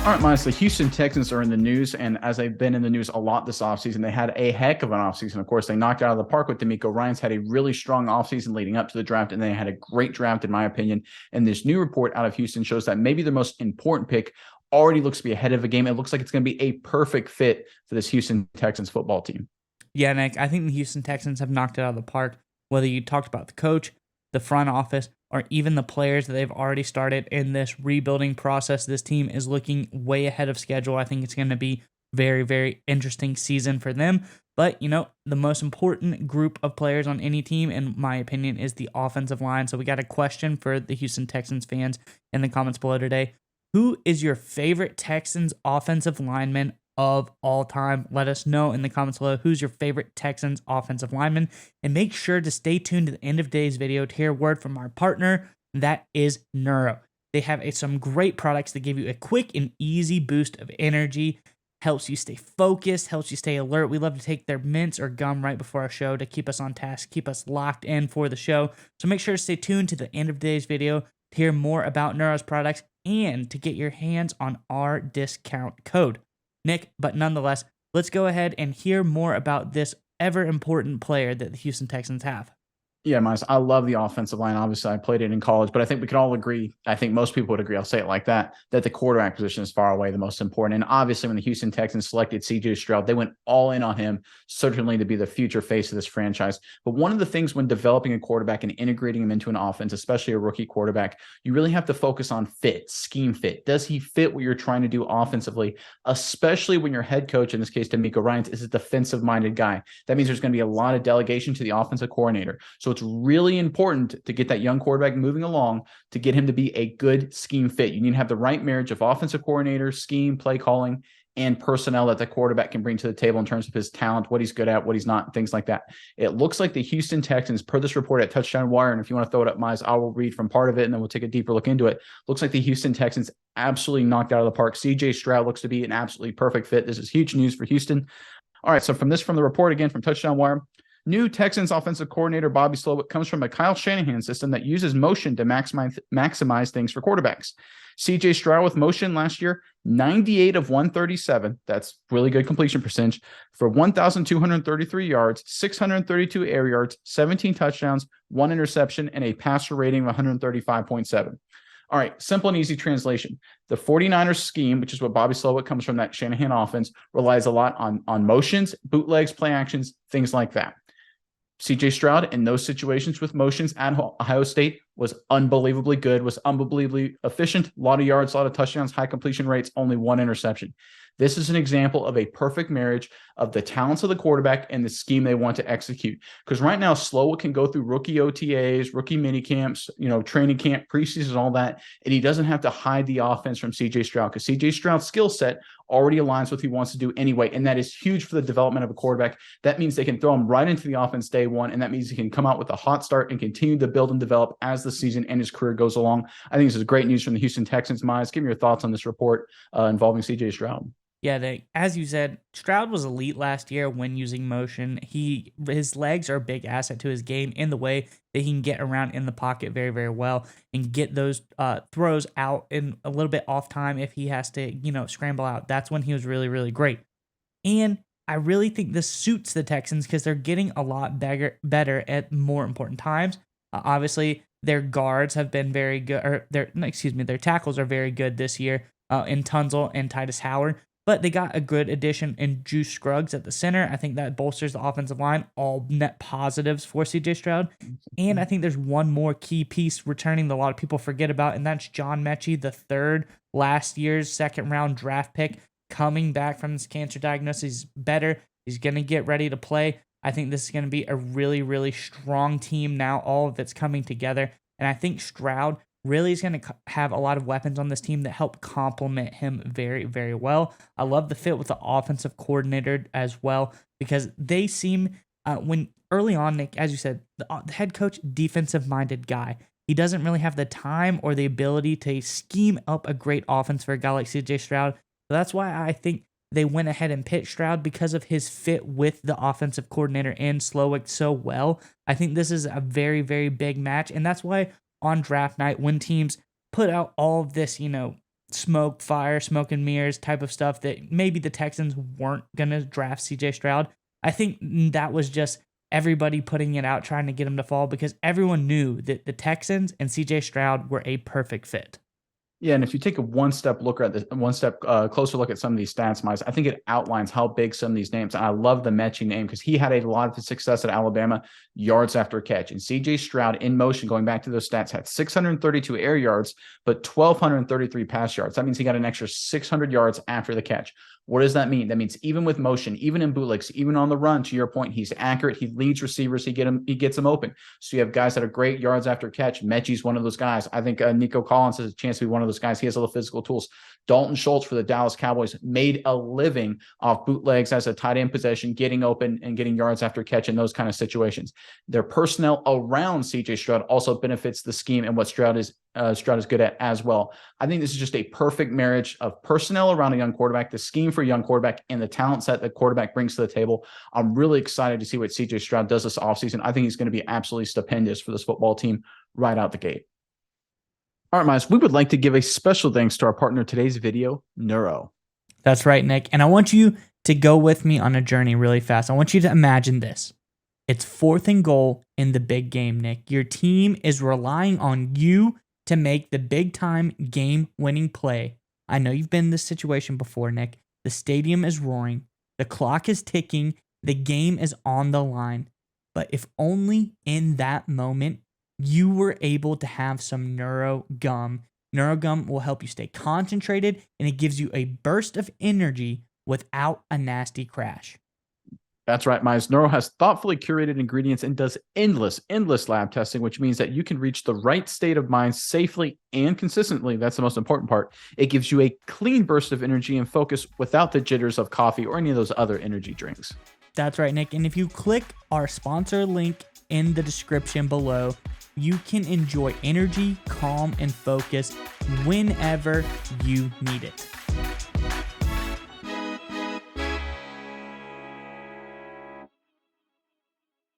All right, Miles, the Houston Texans are in the news, and as they've been in the news a lot this offseason, they had a heck of an offseason. Of course, they knocked out of the park with D'Amico Ryans, had a really strong offseason leading up to the draft, and they had a great draft, in my opinion. And this new report out of Houston shows that maybe the most important pick already looks to be ahead of a game. It looks like it's going to be a perfect fit for this Houston Texans football team. Yeah, Nick, I think the Houston Texans have knocked it out of the park, whether you talked about the coach, the front office, or even the players that they've already started in this rebuilding process. This team is looking way ahead of schedule. I think it's going to be very, very interesting season for them. But, the most important group of players on any team, in my opinion, is the offensive line. So we got a question for the Houston Texans fans in the comments below today. Who is your favorite Texans offensive lineman of all time? Let us know in the comments below who's your favorite Texans offensive lineman, and make sure to stay tuned to the end of today's video to hear a word from our partner, that is Neuro. They have some great products that give you a quick and easy boost of energy, helps you stay focused, helps you stay alert. We love to take their mints or gum right before our show to keep us on task, keep us locked in for the show. So make sure to stay tuned to the end of today's video to hear more about Neuro's products and to get your hands on our discount code. Nick, but nonetheless, let's go ahead and hear more about this ever important player that the Houston Texans have. Yeah, Miles, I love the offensive line. Obviously, I played it in college, but I think we can all agree, I think most people would agree, I'll say it like that the quarterback position is far away the most important. And obviously, when the Houston Texans selected CJ Stroud, they went all in on him, certainly to be the future face of this franchise. But one of the things when developing a quarterback and integrating him into an offense, especially a rookie quarterback, you really have to focus on fit, scheme fit. Does he fit what you're trying to do offensively, especially when your head coach, in this case, D'Amico Ryans, is a defensive-minded guy? That means there's going to be a lot of delegation to the offensive coordinator. So it's really important to get that young quarterback moving along to get him to be a good scheme fit. You need to have the right marriage of offensive coordinator, scheme, play calling, and personnel that the quarterback can bring to the table in terms of his talent, what he's good at, what he's not, things like that. It looks like the Houston Texans, per this report at Touchdown Wire, and if you want to throw it up, Mize, I will read from part of it, and then we'll take a deeper look into it. Looks like the Houston Texans absolutely knocked out of the park. CJ Stroud looks to be an absolutely perfect fit. This is huge news for Houston. All right, so from the report again from Touchdown Wire, new Texans offensive coordinator Bobby Slowick comes from a Kyle Shanahan system that uses motion to maximize things for quarterbacks. CJ Stroud with motion last year, 98 of 137. That's really good completion percentage for 1,233 yards, 632 air yards, 17 touchdowns, 1 interception, and a passer rating of 135.7. All right, simple and easy translation. The 49ers scheme, which is what Bobby Slowick comes from, that Shanahan offense, relies a lot on motions, bootlegs, play actions, things like that. CJ Stroud in those situations with motions at Ohio State was unbelievably good, was unbelievably efficient, a lot of yards, a lot of touchdowns, high completion rates, only 1 interception. This is an example of a perfect marriage of the talents of the quarterback and the scheme they want to execute. Because right now, Slowick can go through rookie OTAs, rookie mini camps, training camp, preseason, all that, and he doesn't have to hide the offense from CJ Stroud because CJ Stroud's skill set already aligns with what he wants to do anyway, and that is huge for the development of a quarterback. That means they can throw him right into the offense day one, and that means he can come out with a hot start and continue to build and develop as the season and his career goes along. I think this is great news from the Houston Texans. Miles, give me your thoughts on this report involving CJ Stroud. Yeah, as you said, Stroud was elite last year when using motion. His legs are a big asset to his game in the way that he can get around in the pocket very, very well and get those throws out in a little bit off time if he has to, scramble out. That's when he was really, really great. And I really think this suits the Texans because they're getting a lot better at more important times. Obviously, their guards have been very good, or their tackles are very good this year in Tunzel and Titus Howard. But they got a good addition in Juice Scruggs at the center. I think that bolsters the offensive line, all net positives for CJ Stroud. And I think there's one more key piece returning that a lot of people forget about, and that's John Mechie, the third last year's second-round draft pick, coming back from this cancer diagnosis. He's better. He's going to get ready to play. I think this is going to be a really, really strong team now. All of it's coming together. And I think Stroud really is going to have a lot of weapons on this team that help complement him very, very well. I love the fit with the offensive coordinator as well because they seem, when early on, Nick, as you said, the head coach, defensive-minded guy. He doesn't really have the time or the ability to scheme up a great offense for a guy like CJ Stroud. So that's why I think they went ahead and picked Stroud because of his fit with the offensive coordinator and Slowick so well. I think this is a very, very big match, and that's why on draft night, when teams put out all of this, smoke and mirrors type of stuff that maybe the Texans weren't going to draft CJ Stroud. I think that was just everybody putting it out, trying to get him to fall, because everyone knew that the Texans and CJ Stroud were a perfect fit. Yeah, and if you take a one-step closer look at some of these stats, Miles, I think it outlines how big some of these names. And I love the Mechie name because he had a lot of success at Alabama, yards after catch. And C.J. Stroud in motion, going back to those stats, had 632 air yards, but 1,233 pass yards. That means he got an extra 600 yards after the catch. What does that mean? That means even with motion, even in bootlegs, even on the run, to your point, he's accurate. He leads receivers. He gets them open. So you have guys that are great yards after catch. Mechie's one of those guys. I think Nico Collins has a chance to be one of those guys. He has all the physical tools. Dalton Schultz for the Dallas Cowboys made a living off bootlegs as a tight end possession, getting open and getting yards after catch in those kind of situations. Their personnel around CJ Stroud also benefits the scheme and what Stroud is good at as well. I think this is just a perfect marriage of personnel around a young quarterback, the scheme for a young quarterback, and the talent set that quarterback brings to the table. I'm really excited to see what CJ Stroud does this offseason. I think he's going to be absolutely stupendous for this football team right out the gate. All right, Miles, we would like to give a special thanks to our partner today's video, Neuro. That's right, Nick. And I want you to go with me on a journey really fast. I want you to imagine this. It's 4th and goal in the big game, Nick. Your team is relying on you to make the big-time game-winning play. I know you've been in this situation before, Nick. The stadium is roaring. The clock is ticking. The game is on the line. But if only in that moment you were able to have some Neuro Gum. Neuro Gum will help you stay concentrated, and it gives you a burst of energy without a nasty crash. That's right, Miles. Neuro has thoughtfully curated ingredients and does endless lab testing, which means that you can reach the right state of mind safely and consistently. That's the most important part. It gives you a clean burst of energy and focus without the jitters of coffee or any of those other energy drinks. That's right, Nick. And if you click our sponsor link in the description below, you can enjoy energy, calm, and focus whenever you need it.